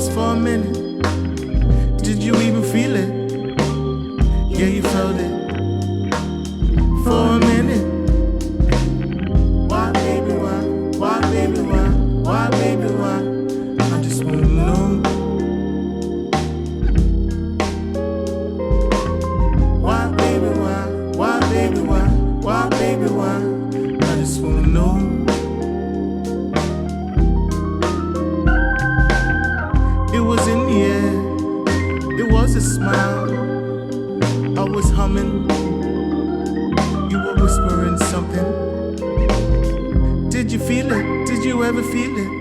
pause for a minute? Did you even feel it? Yeah, you felt it for a minute. Why, baby, why? Why, baby, why? Why, baby, why? I just wanna know. Why, baby, why? Why, baby, why? Why, baby, why? I just wanna know. It was in the air, it was a smile. I was humming, you were whispering something. Did you feel it? Did you ever feel it?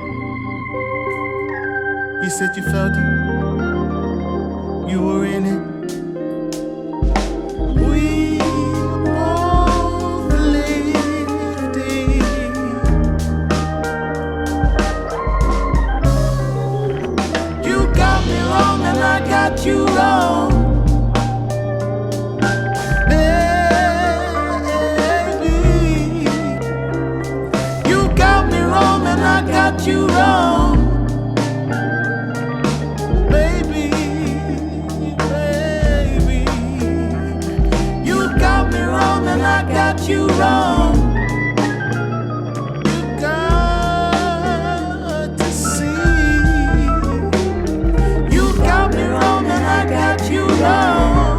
You said you felt it, you were in it. We both lived it. You got me wrong and I got you wrong. You wrong, baby, baby. You got me wrong and I got you wrong. You got to see. You got me wrong and I got you wrong.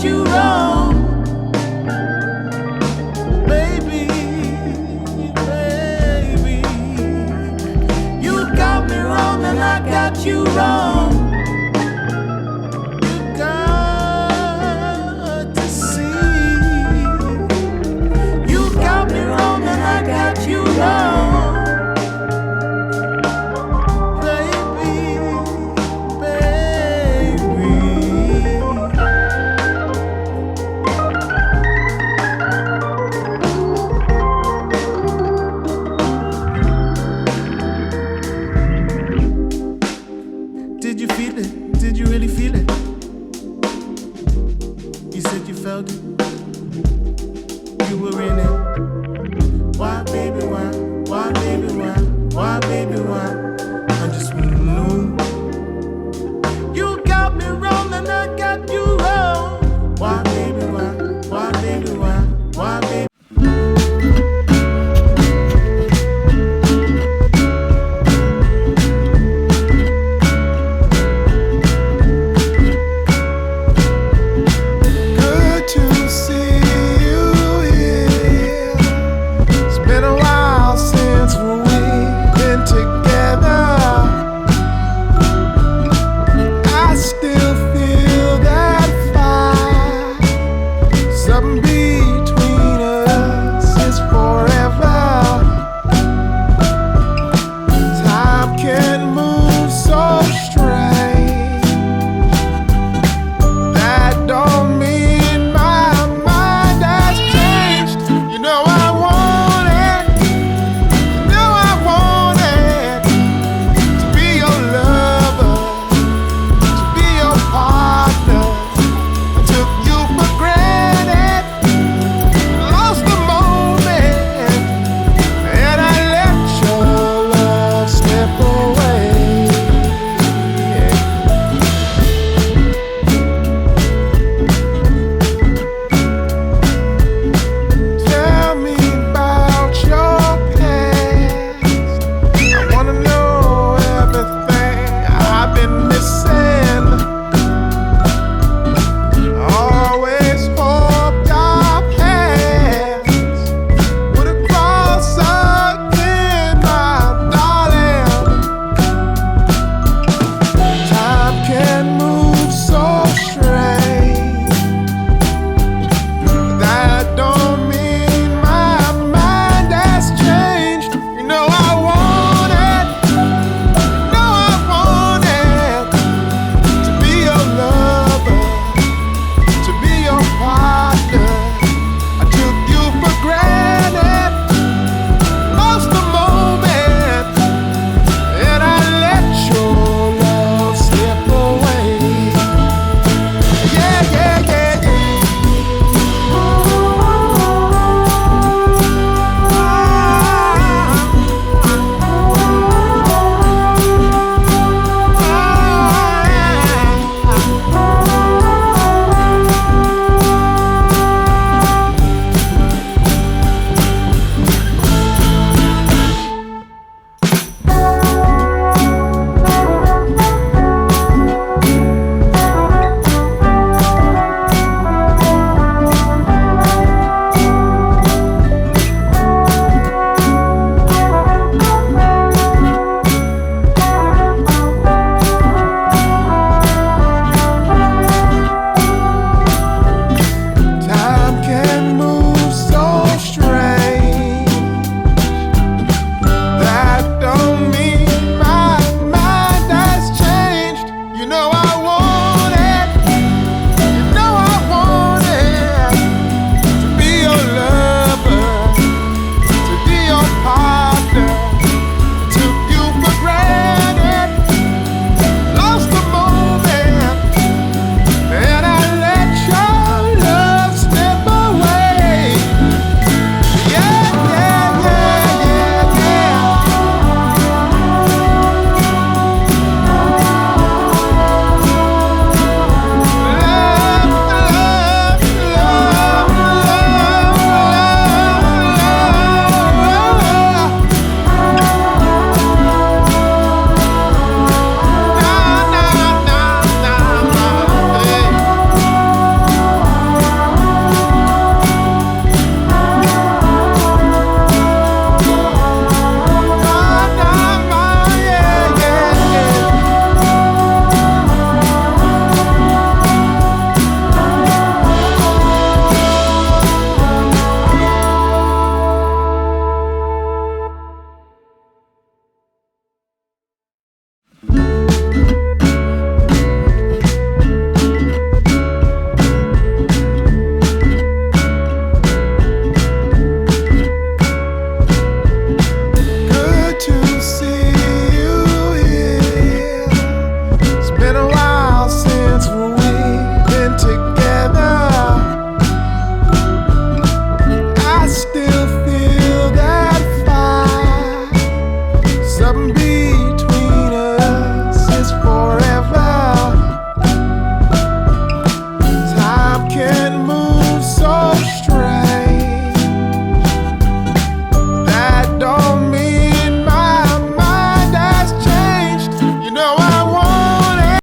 You wrong, baby, baby. You got me wrong and I got you wrong.